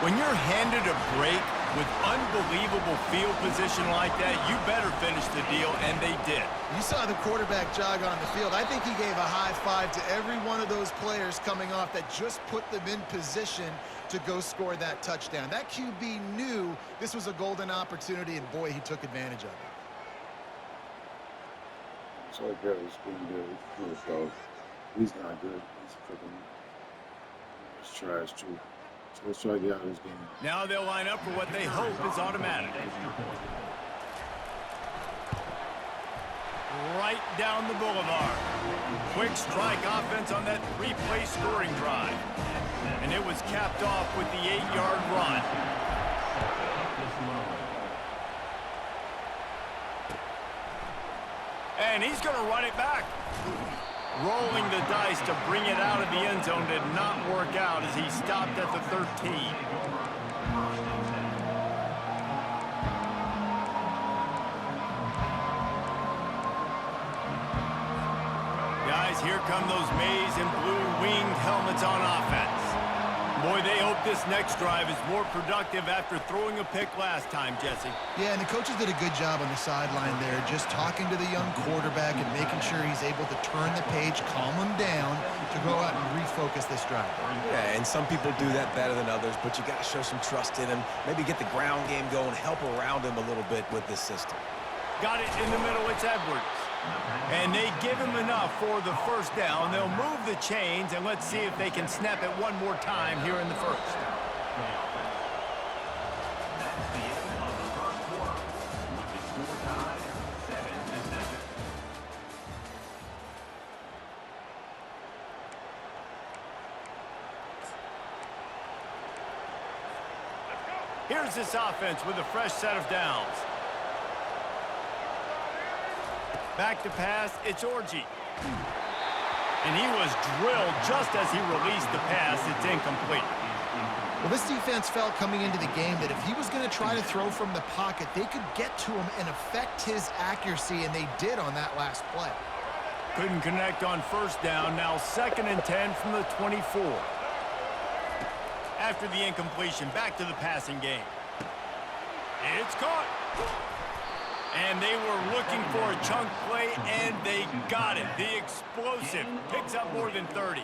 When you're handed a break with unbelievable field position like that, you better finish the deal, and they did. You saw the quarterback jog on the field. I think he gave a high five to every one of those players coming off that just put them in position to go score that touchdown. That QB knew this was a golden opportunity, and boy, he took advantage of it. So Garrett's being good. He's good, though. He's not good. He's freaking. He's trash too. So let's try to get out of this game. Now they'll line up for what they hope is automatic. Right down the boulevard. Quick strike offense on that three-play scoring drive. And it was capped off with the 8-yard run. And he's going to run it back. Rolling the dice to bring it out of the end zone did not work out as he stopped at the 13. Guys, here come those maize and blue winged helmets on offense. Boy, they hope this next drive is more productive after throwing a pick last time, Jesse. Yeah, and the coaches did a good job on the sideline there, just talking to the young quarterback and making sure he's able to turn the page, calm him down to go out and refocus this drive. Yeah, and some people do that better than others, but you got to show some trust in him. Maybe get the ground game going, help around him a little bit with this system. Got it in the middle, it's Edwards. And they give him enough for the first down. They'll move the chains, and let's see if they can snap it one more time here in the first. Here's this offense with a fresh set of downs. Back to pass, it's Orji. And he was drilled just as he released the pass. It's incomplete. Well, this defense felt coming into the game that if he was going to try to throw from the pocket, they could get to him and affect his accuracy, and they did on that last play. Couldn't connect on first down. Now 2nd and 10 from the 24. After the incompletion, back to the passing game. It's caught. And they were looking for a chunk play, and they got it. The explosive picks up more than 30.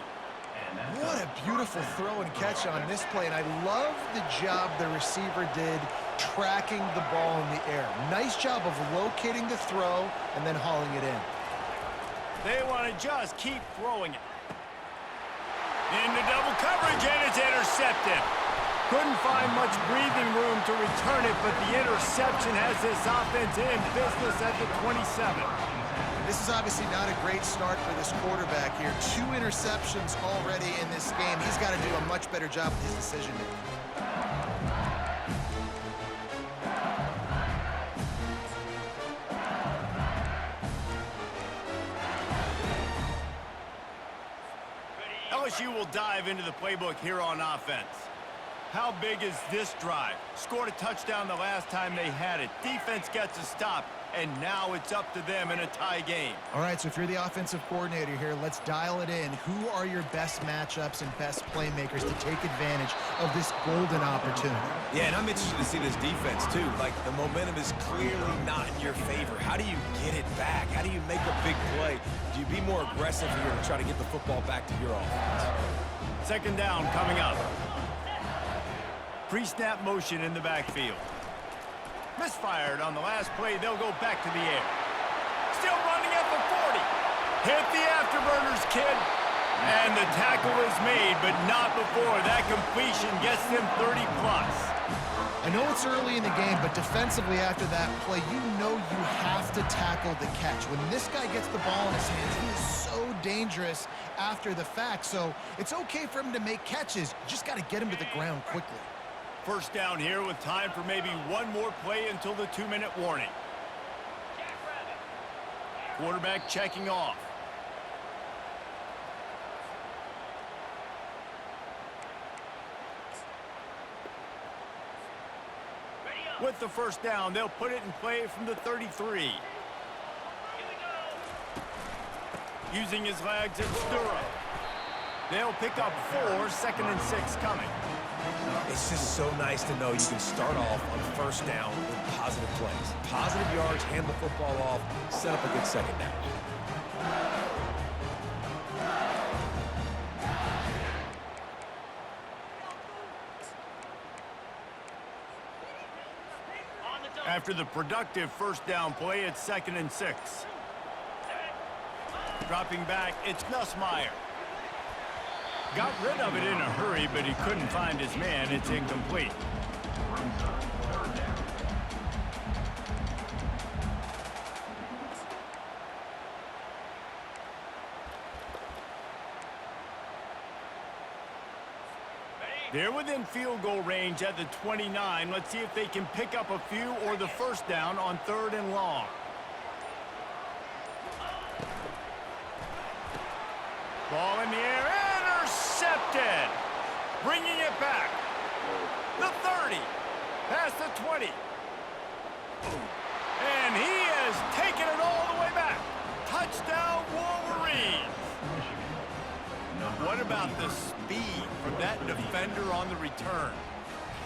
What a beautiful throw and catch on this play, and I love the job the receiver did tracking the ball in the air. Nice job of locating the throw and then hauling it in. They want to just keep throwing it. Into double coverage, and it's intercepted. Couldn't find much breathing room to return it, but the interception has this offense in business at the 27. This is obviously not a great start for this quarterback here. 2 interceptions already in this game. He's got to do a much better job with his decision-making. LSU will dive into the playbook here on offense. How big is this drive? Scored a touchdown the last time they had it. Defense gets a stop, and now it's up to them in a tie game. All right, so if you're the offensive coordinator here, let's dial it in. Who are your best matchups and best playmakers to take advantage of this golden opportunity? Yeah, and I'm interested to see this defense, too. Like, the momentum is clearly not in your favor. How do you get it back? How do you make a big play? Do you be more aggressive here to try to get the football back to your offense? 2nd down coming up. Pre-snap motion in the backfield. Misfired on the last play. They'll go back to the air. Still running at the 40. Hit the afterburners, kid. And the tackle is made, but not before. That completion gets them 30+. I know it's early in the game, but defensively after that play, you know you have to tackle the catch. When this guy gets the ball in his hands, he is so dangerous after the fact. So it's okay for him to make catches. You just got to get him to the ground quickly. First down here with time for maybe one more play until the 2-minute warning. Quarterback checking off. With the first down, they'll put it in play from the 33. Using his legs at Stura. They'll pick up 4, 2nd and 6 coming. It's just so nice to know you can start off on first down with positive plays. Positive yards, hand the football off, set up a good second down. After the productive first down play, it's 2nd and 6. Dropping back, it's Nussmeier. Got rid of it in a hurry, but he couldn't find his man. It's incomplete. They're within field goal range at the 29. Let's see if they can pick up a few or the first down on 3rd and long. Ball in the air, intercepted. Bringing it back. The 30, past the 20. And he has taken it all the way back. Touchdown, Wolverines. What about the speed from that defender on the return?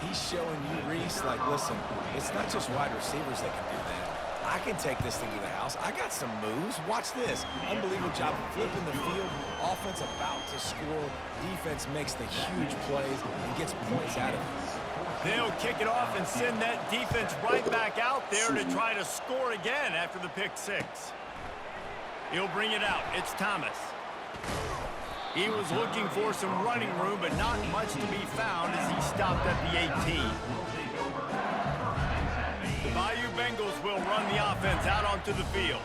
He's showing you, Reese, like, listen, it's not just wide receivers that can do that. I can take this thing to the house. I got some moves. Watch this. Unbelievable job flipping the field. Offense about to score. Defense makes the huge plays and gets points out of it. They'll kick it off and send that defense right back out there to try to score again after the pick 6. He'll bring it out. It's Thomas. He was looking for some running room, but not much to be found as he stopped at the 18. The Bayou Bengals will run the offense out onto the field.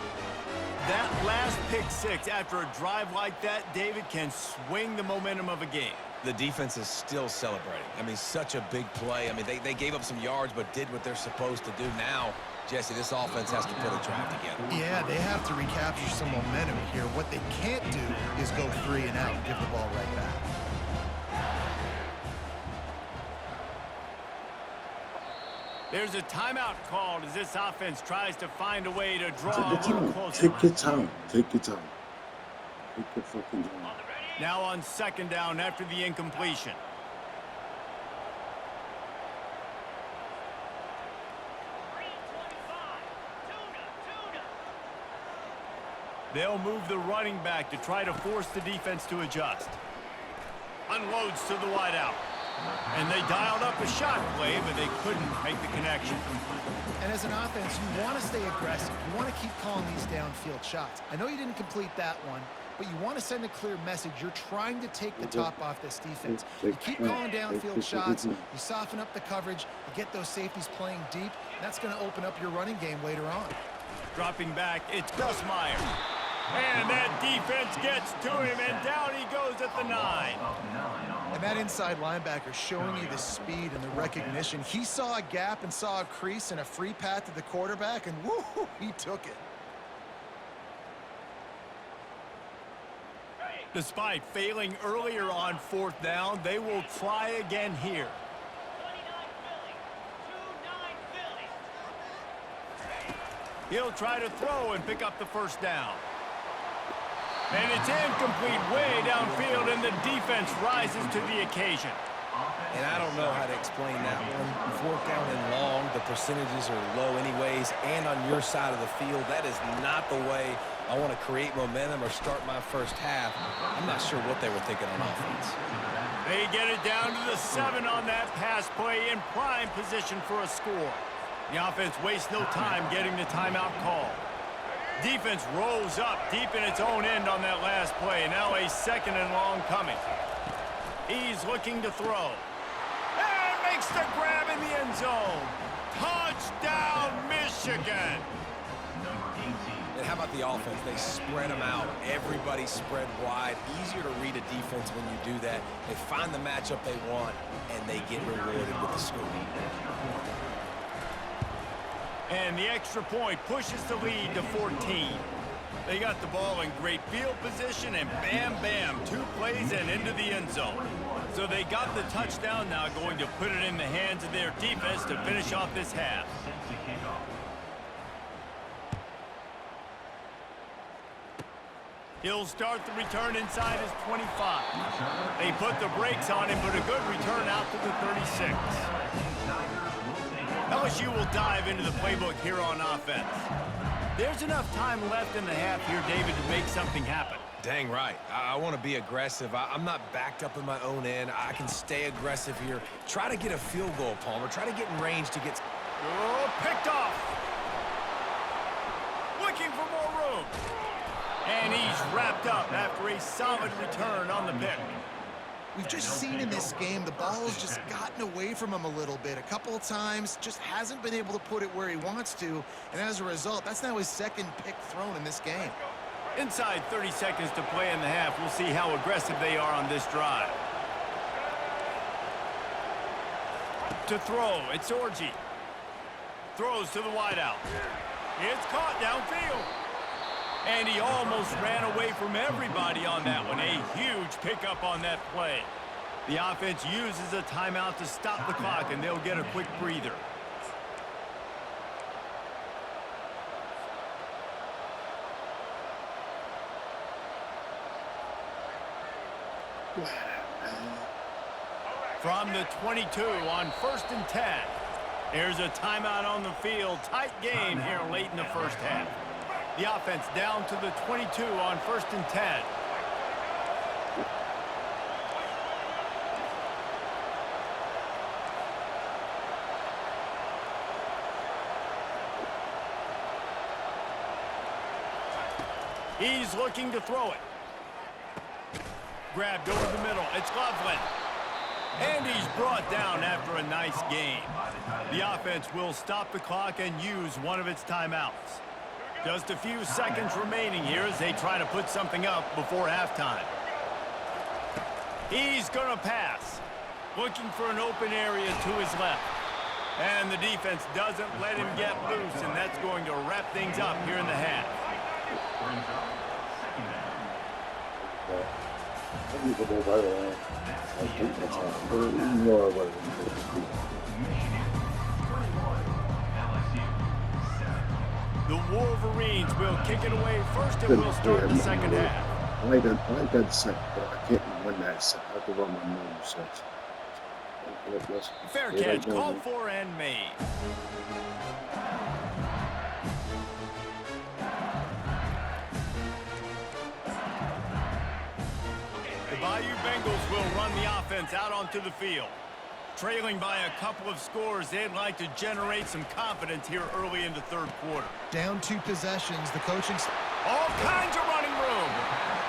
That last pick 6 after a drive like that, David, can swing the momentum of a game. The defense is still celebrating. I mean, such a big play. I mean, they gave up some yards but did what they're supposed to do. Now, Jesse, this offense has to put a drive together. Yeah, they have to recapture some momentum here. What they can't do is go 3 and out and give the ball right back. There's a timeout called as this offense tries to find a way to draw a Take your little time. closer. Take your time. Take your time. Take your fucking time. Now on 2nd down after the incompletion. They'll move the running back to try to force the defense to adjust. Unloads to the wideout. And they dialed up a shot play, but they couldn't make the connection. And as an offense, you want to stay aggressive. You want to keep calling these downfield shots. I know you didn't complete that one, but you want to send a clear message. You're trying to take the top off this defense. You keep calling downfield shots. You soften up the coverage. You get those safeties playing deep. That's going to open up your running game later on. Dropping back, it's Nussmeier. And that defense gets to him, and down he goes at the 9. And that inside linebacker showing you the speed and the recognition. He saw a gap and saw a crease and a free path to the quarterback, and woo, he took it. Despite failing earlier on 4th down, they will try again here. He'll try to throw and pick up the first down. And it's incomplete way downfield, and the defense rises to the occasion. And I don't know how to explain that one. 4th down and long, the percentages are low anyways, and on your side of the field, that is not the way I want to create momentum or start my first half. I'm not sure what they were thinking on offense. They get it down to the 7 on that pass play in prime position for a score. The offense wastes no time getting the timeout call. Defense rolls up deep in its own end on that last play. Now a 2nd and long coming. He's looking to throw. And makes the grab in the end zone. Touchdown, Michigan. And how about the offense? They spread them out. Everybody spread wide. Easier to read a defense when you do that. They find the matchup they want, and they get rewarded with the score. And the extra point pushes the lead to 14. They got the ball in great field position, and bam, bam, 2 plays and into the end zone. So they got the touchdown, now going to put it in the hands of their defense to finish off this half. He'll start the return inside his 25. They put the brakes on him, but a good return out to the 36. LSU will dive into the playbook here on offense. There's enough time left in the half here, David, to make something happen. Dang right. I want to be aggressive. I'm not backed up in my own end. I can stay aggressive here. Try to get a field goal, Palmer. Try to get in range to get... Oh, picked off. Looking for more room. And he's wrapped up after a solid return on the pick. We've just seen in this game the ball's just gotten away from him a little bit. A couple of times, just hasn't been able to put it where he wants to. And as a result, that's now his second pick thrown in this game. Inside 30 seconds to play in the half. We'll see how aggressive they are on this drive. To throw, it's Orji. Throws to the wideout. It's caught downfield. And he almost ran away from everybody on that one. A huge pickup on that play. The offense uses a timeout to stop the clock, and they'll get a quick breather. From the 22 on 1st and 10. Here's a timeout on the field. Tight game here late in the first half. The offense down to the 22 on 1st and 10. He's looking to throw it. Grabbed over the middle. It's Loveland. And he's brought down after a nice game. The offense will stop the clock and use one of its timeouts. Just a few seconds remaining here as they try to put something up before halftime. He's going to pass. Looking for an open area to his left. And the defense doesn't let him get loose, and that's going to wrap things up here in the half. The Wolverines will kick it away first, and we'll start the second half. I like that set, but I can't win that set. I have to run my normal sets. Fair catch, called for and made. The Bayou Bengals will run the offense out onto the field. Trailing by a couple of scores, they'd like to generate some confidence here early in the third quarter. Down 2 possessions, the coaching... All kinds of running room.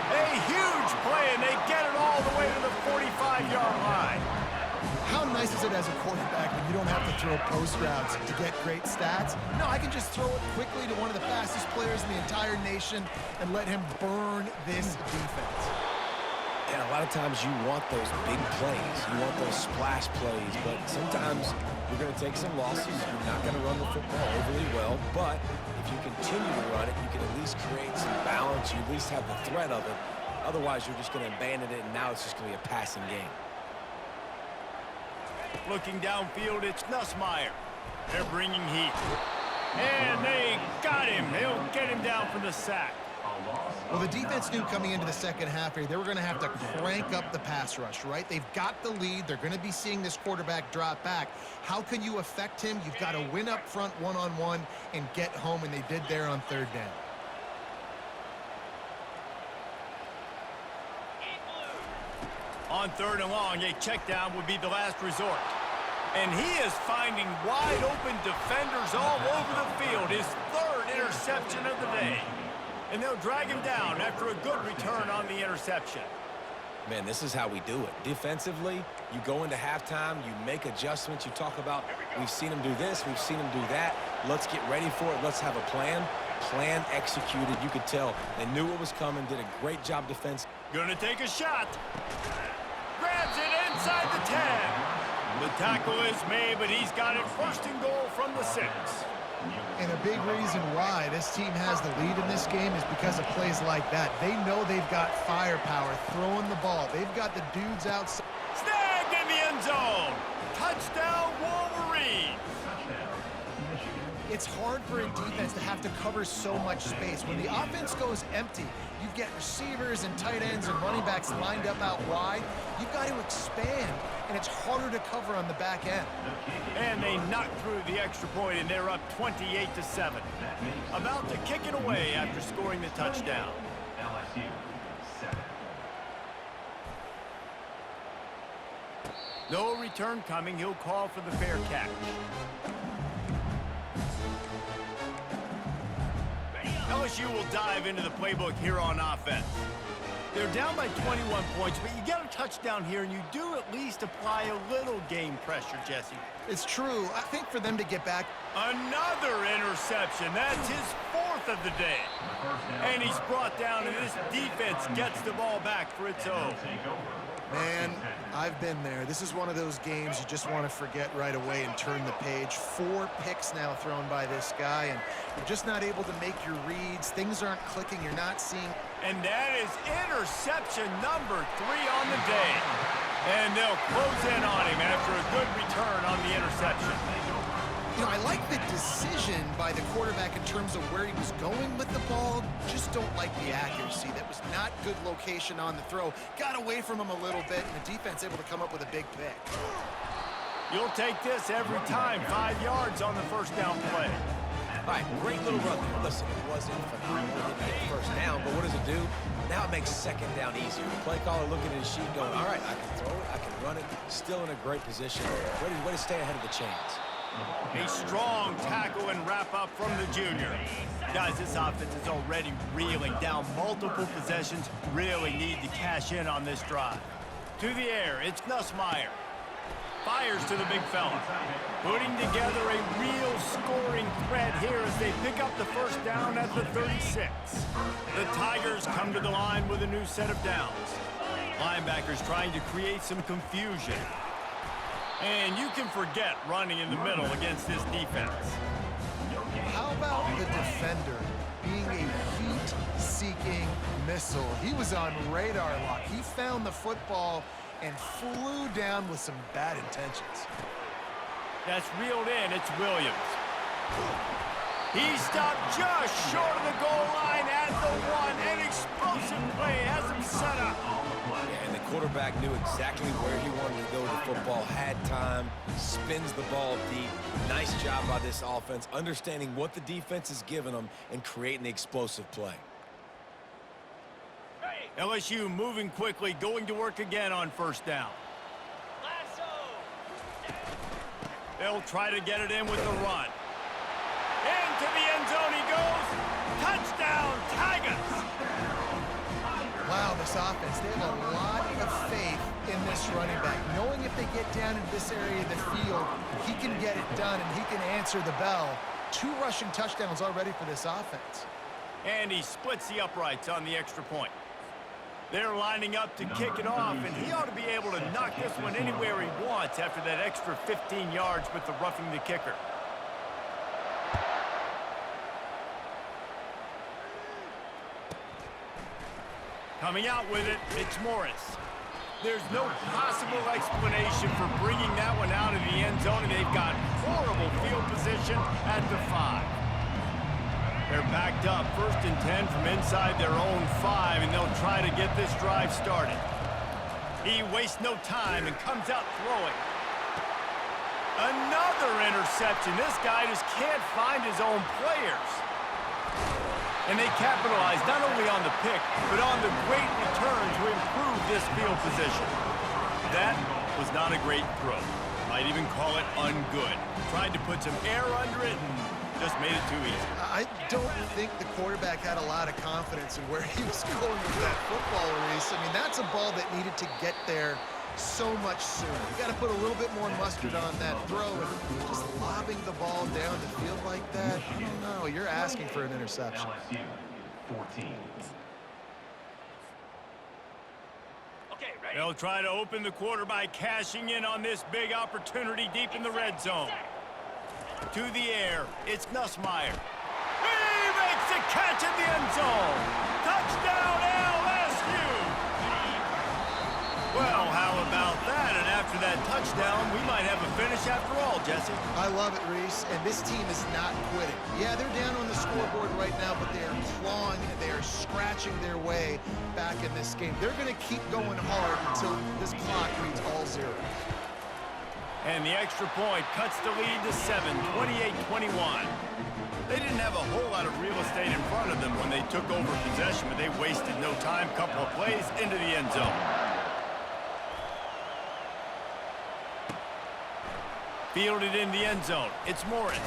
A huge play, and they get it all the way to the 45-yard line. How nice is it as a quarterback when you don't have to throw post routes to get great stats? No, I can just throw it quickly to one of the fastest players in the entire nation and let him burn this defense. And a lot of times you want those big plays. You want those splash plays. But sometimes you're going to take some losses. You're not going to run the football overly well. But if you continue to run it, you can at least create some balance. You at least have the threat of it. Otherwise, you're just going to abandon it, and now it's just going to be a passing game. Looking downfield, it's Nussmeier. They're bringing heat. And they got him. They'll get him down for the sack. Well, the defense knew coming into the second half here, they were going to have to crank up the pass rush, right? They've got the lead. They're going to be seeing this quarterback drop back. How can you affect him? You've got to win up front one-on-one and get home, and they did there on 3rd down. On 3rd and long, a check down would be the last resort. And he is finding wide open defenders all over the field. His 3rd interception of the day. And they'll drag him down after a good return on the interception. Man, this is how we do it. Defensively, you go into halftime, you make adjustments. You talk about, we've seen him do this, we've seen him do that. Let's get ready for it. Let's have a plan. Plan executed. You could tell they knew what was coming, did a great job defense. Gonna take a shot. Grabs it inside the 10. The tackle is made, but he's got it 1st and goal from the 6. And a big reason why this team has the lead in this game is because of plays like that. They know they've got firepower throwing the ball. They've got the dudes outside. Snagged in the end zone. Touchdown, Wolverines. it's hard for a defense to have to cover so much space. When the offense goes empty, you get receivers and tight ends and running backs lined up out wide. You've got to expand, and it's harder to cover on the back end. And they knocked through the extra point, and they're up 28-7. About to kick it away after scoring the touchdown. LSU 7. No return coming. He'll call for the fair catch. LSU will dive into the playbook here on offense. They're down by 21 points, but you get a touchdown here, and you do at least apply a little game pressure, Jesse. It's true. I think for them to get back. Another interception. That's his 4th of the day. And he's brought down, and this defense gets the ball back for its own. Man, I've been there. This is one of those games you just want to forget right away and turn the page. 4 picks now thrown by this guy, and you're just not able to make your reads. Things aren't clicking. You're not seeing. And that is interception number 3 on the day. And they'll close in on him after a good return on the interception. You know, I like the decision by the quarterback in terms of where he was going with the ball. Just don't like the accuracy. That was not good location on the throw. Got away from him a little bit, and the defense able to come up with a big pick. You'll take this every time. 5 yards on the first down play. All right, great little run there. Listen, it wasn't phenomenal. It didn't get the first down, but what does it do? Now it makes second down easier. The play caller looking at his sheet going, all right, I can throw it, I can run it. Still in a great position. Way to stay ahead of the chains. A strong tackle and wrap up from the junior. Guys, this offense is already reeling down multiple possessions. Really need to cash in on this drive. To the air, it's Nussmeier. Fires to the big fella. Putting together a real scoring threat here as they pick up the first down at the 36. The Tigers come to the line with a new set of downs. Linebackers trying to create some confusion. And you can forget running in the middle against this defense. How about the defender being a heat-seeking missile? He was on radar lock. He found the football and flew down with some bad intentions. That's reeled in. It's Williams. He stopped just short of the goal line at the 1. An explosive play has him set up. Yeah, and the quarterback knew exactly where he wanted to go with the football, had time, spins the ball deep. Nice job by this offense, understanding what the defense is giving them and creating the explosive play. LSU moving quickly, going to work again on first down. They'll try to get it in with the run. Into the end zone he goes. Touchdown, Tigers! Wow, this offense, they have a lot of faith in this running back. Knowing if they get down into this area of the field, he can get it done and he can answer the bell. 2 rushing touchdowns already for this offense. And he splits the uprights on the extra point. They're lining up to kick it off, and he ought to be able to knock this one anywhere he wants after that extra 15 yards with the roughing the kicker. Coming out with it, it's Morris. There's no possible explanation for bringing that one out of the end zone, and they've got horrible field position at the 5. They're backed up, 1st and 10 from inside their own 5, and they'll try to get this drive started. He wastes no time and comes out throwing. Another interception. This guy just can't find his own players. And they capitalize not only on the pick, but on the great return to improve this field position. That was not a great throw. Might even call it ungood. Tried to put some air under it and just made it too easy. I don't think the quarterback had a lot of confidence in where he was going with that football, Reese. I mean, that's a ball that needed to get there so much sooner. You got to put a little bit more mustard on that throw, and just lobbing the ball down the field like that, I don't know. You're asking for an interception. LSU 14. They'll try to open the quarter by cashing in on this big opportunity deep in the red zone. To the air, it's Nussmeier. He makes the catch in the end zone. Touchdown, LSU! Well, how about that? And after after that touchdown, we might have a finish after all, Jesse. I love it, Reese, and this team is not quitting. Yeah, they're down on the scoreboard right now, but they are clawing, they are scratching their way back in this game. They're going to keep going hard until this clock reads all zeros. And the extra point cuts the lead to 7, 28-21. They didn't have a whole lot of real estate in front of them when they took over possession, but they wasted no time. Couple of plays into the end zone. Fielded in the end zone. It's Morris.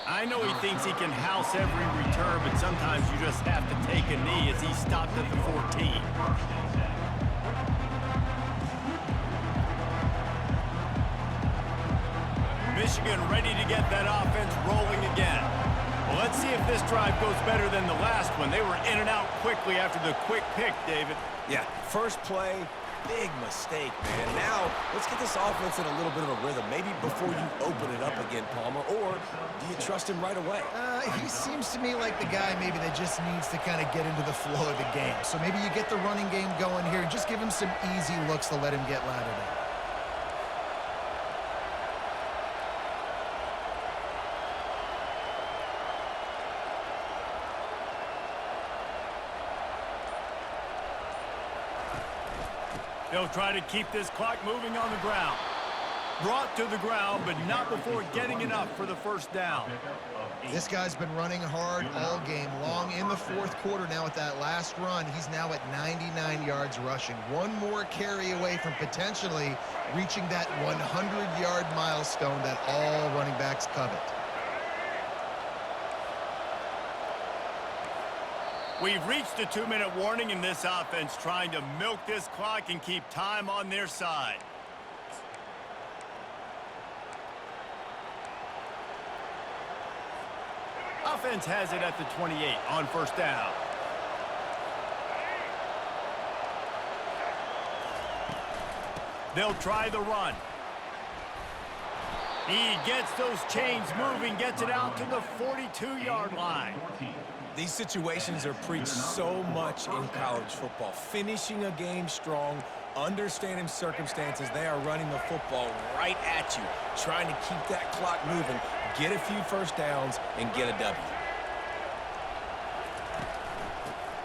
I know he thinks he can house every return, but sometimes you just have to take a knee as he stopped at the 14. Michigan ready to get that offense rolling again. Well, let's see if this drive goes better than the last one. They were in and out quickly after the quick pick, David. Yeah, first play, big mistake, man. Now, let's get this offense in a little bit of a rhythm. Maybe before you open it up again, Palmer, or do you trust him right away? He seems to me like the guy maybe that just needs to kind of get into the flow of the game. So maybe you get the running game going here and just give him some easy looks to let him get laddered up. They'll try to keep this clock moving on the ground. Brought to the ground, but not before getting enough for the first down. This guy's been running hard all game long. In the fourth quarter now with that last run, he's now at 99 yards rushing. One more carry away from potentially reaching that 100-yard milestone that all running backs covet. We've reached a 2-minute warning in this offense, trying to milk this clock and keep time on their side. Offense has it at the 28 on first down. They'll try the run. He gets those chains moving, gets it out to the 42-yard line. These situations are preached so much in college football. Finishing a game strong, understanding circumstances. They are running the football right at you, trying to keep that clock moving, get a few first downs, and get a W.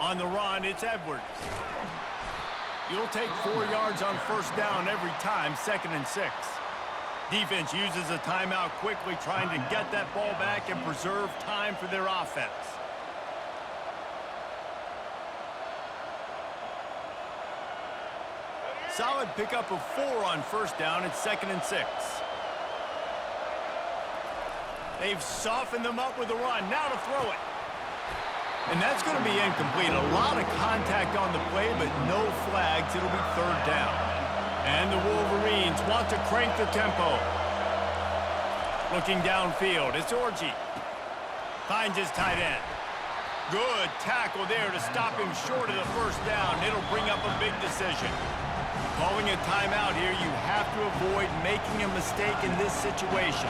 On the run, it's Edwards. You'll take 4 yards on first down every time, 2nd and 6. Defense uses a timeout quickly, trying to get that ball back and preserve time for their offense. Solid pickup of 4 on first down. It's 2nd and 6. They've softened them up with the run. Now to throw it. And that's going to be incomplete. A lot of contact on the play, but no flags. It'll be 3rd down. And the Wolverines want to crank the tempo. Looking downfield, it's Orji. Finds his tight end. Good tackle there to stop him short of the first down. It'll bring up a big decision. Calling a timeout here, you have to avoid making a mistake in this situation.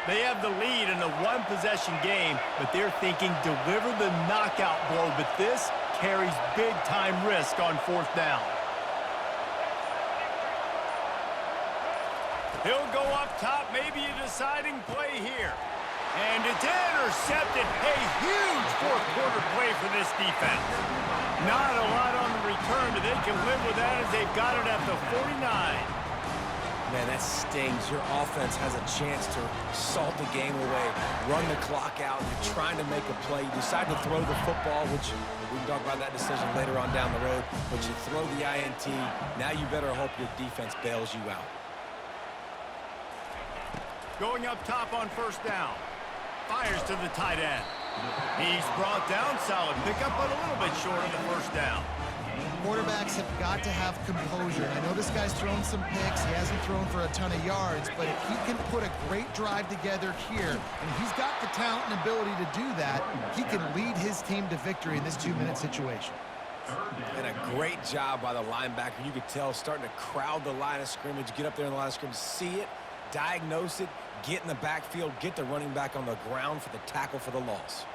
They have the lead in a one-possession game, but they're thinking deliver the knockout blow, but this carries big-time risk on 4th down. He'll go up top, maybe a deciding play here. And it's intercepted. A huge fourth-quarter play for this defense. Not a lot on the return, but they can live with that as they've got it at the 49. Man, that stings. Your offense has a chance to salt the game away, run the clock out. You're trying to make a play. You decide to throw the football, which we can talk about that decision later on down the road, but you throw the INT. Now you better hope your defense bails you out. Going up top on first down. Fires to the tight end. He's brought down. Solid pickup, but a little bit short of the first down. Quarterbacks have got to have composure. I know this guy's thrown some picks. He hasn't thrown for a ton of yards, but if he can put a great drive together here, and he's got the talent and ability to do that, he can lead his team to victory in this 2-minute situation. And a great job by the linebacker. You could tell starting to crowd the line of scrimmage, get up there in the line of scrimmage, see it, diagnose it, get in the backfield, get the running back on the ground for the tackle for the loss.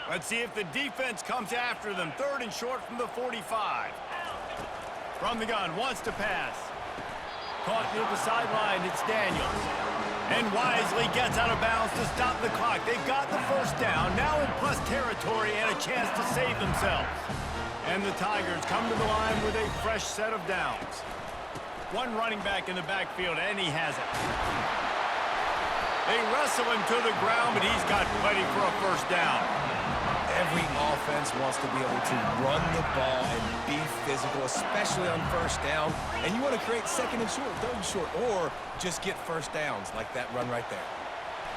Let's see if the defense comes after them. 3rd and short from the 45. From the gun, wants to pass. Caught near the sideline, it's Daniels. And wisely gets out of bounds to stop the clock. They've got the first down, now in plus territory and a chance to save themselves. And the Tigers come to the line with a fresh set of downs. One running back in the backfield, and he has it. They wrestle him to the ground, but he's got plenty for a first down. Every offense wants to be able to run the ball and be physical, especially on first down. And you want to create 2nd and short, 3rd and short, or just get first downs like that run right there.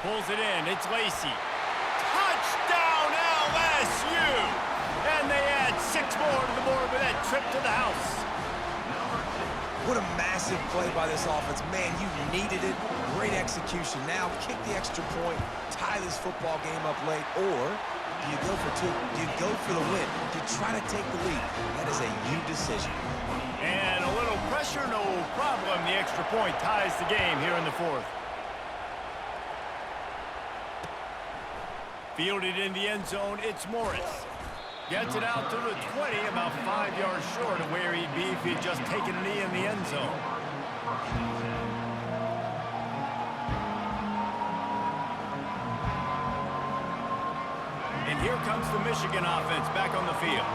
Pulls it in. It's Lacy. Touchdown, LSU! And they add 6 more to the board with that trip to the house. What a massive play by this offense. Man, you needed it. Great execution. Now kick the extra point, tie this football game up late, or do you go for 2? Do you go for the win? Do you try to take the lead? That is a you decision. And a little pressure, no problem. The extra point ties the game here in the 4th. Fielded in the end zone, it's Morris. Gets it out to the 20, about 5 yards short of where he'd be if he'd just taken a knee in the end zone. And here comes the Michigan offense back on the field.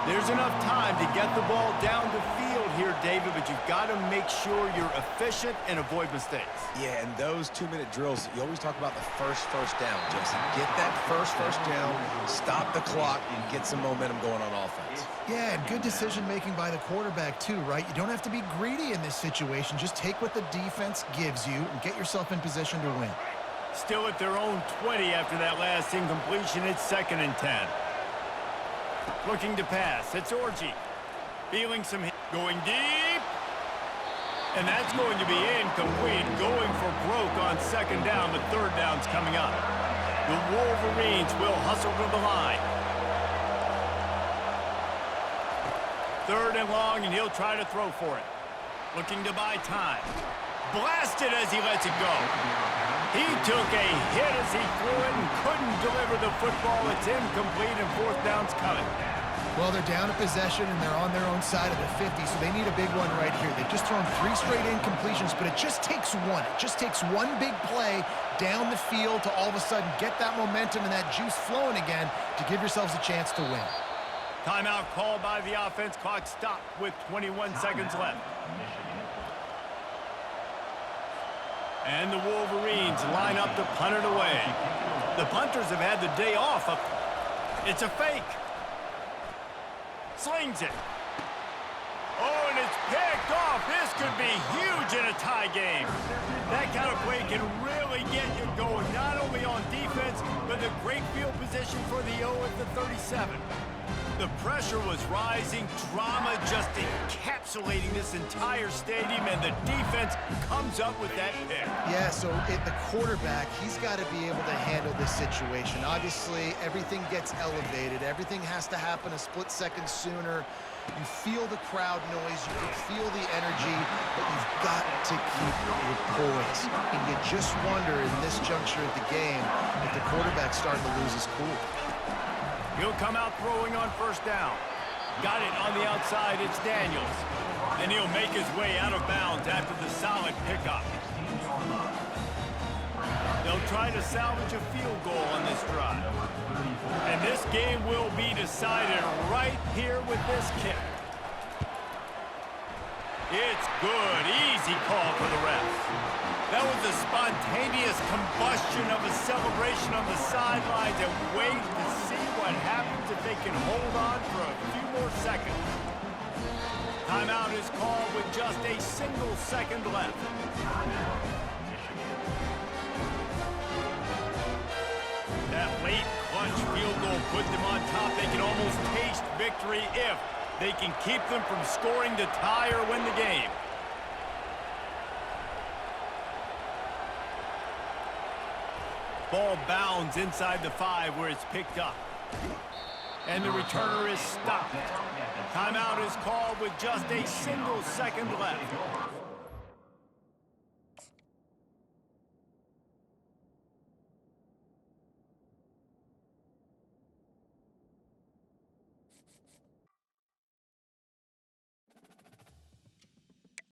There's enough time to get the ball down the field here, David, but you've got to make sure you're efficient and avoid mistakes. Yeah, and those 2-minute drills, you always talk about the first down, Jesse. Get that first down, stop the clock, and get some momentum going on offense. Yeah, and good decision-making by the quarterback, too, right? You don't have to be greedy in this situation. Just take what the defense gives you and get yourself in position to win. Still at their own 20 after that last incompletion. It's 2nd and 10. Looking to pass. It's Orji. Feeling some hit. Going deep. And that's going to be incomplete. Going for broke on 2nd down, but 3rd down's coming up. The Wolverines will hustle to the line. 3rd and long, and he'll try to throw for it. Looking to buy time. Blasted as he lets it go. He took a hit as he threw it and couldn't deliver the football. It's incomplete, and 4th down's coming. Well, they're down a possession, and they're on their own side of the 50, so they need a big one right here. They've just thrown 3 straight incompletions, but it just takes one. It just takes one big play down the field to all of a sudden get that momentum and that juice flowing again to give yourselves a chance to win. Timeout called by the offense. Clock stopped with 21 seconds left. And the Wolverines line up to punt it away. The punters have had the day off. It's a fake. Slings it. Oh, and it's picked off. This could be huge in a tie game. That kind of play can really get you going, not only on defense, but the great field position for the O at the 37. The pressure was rising, drama just encapsulating this entire stadium, and the defense comes up with that pick. Yeah, so the quarterback, he's got to be able to handle this situation. Obviously, everything gets elevated. Everything has to happen a split second sooner. You feel the crowd noise, you can feel the energy, but you've got to keep your poise. And you just wonder in this juncture of the game if the quarterback's starting to lose his cool. He'll come out throwing on 1st down. Got it on the outside, it's Daniels. And he'll make his way out of bounds after the solid pickup. They'll try to salvage a field goal on this drive. And this game will be decided right here with this kick. It's good. Easy call for the refs. That was a spontaneous combustion of a celebration on the sidelines, and wait to see what happens if they can hold on for a few more seconds. Timeout is called with just a single second left. That late clutch field goal put them on top. They can almost taste victory if they can keep them from scoring to tie or win the game. Ball bounds inside the 5 where it's picked up. And the returner is stopped. Timeout is called with just a single second left.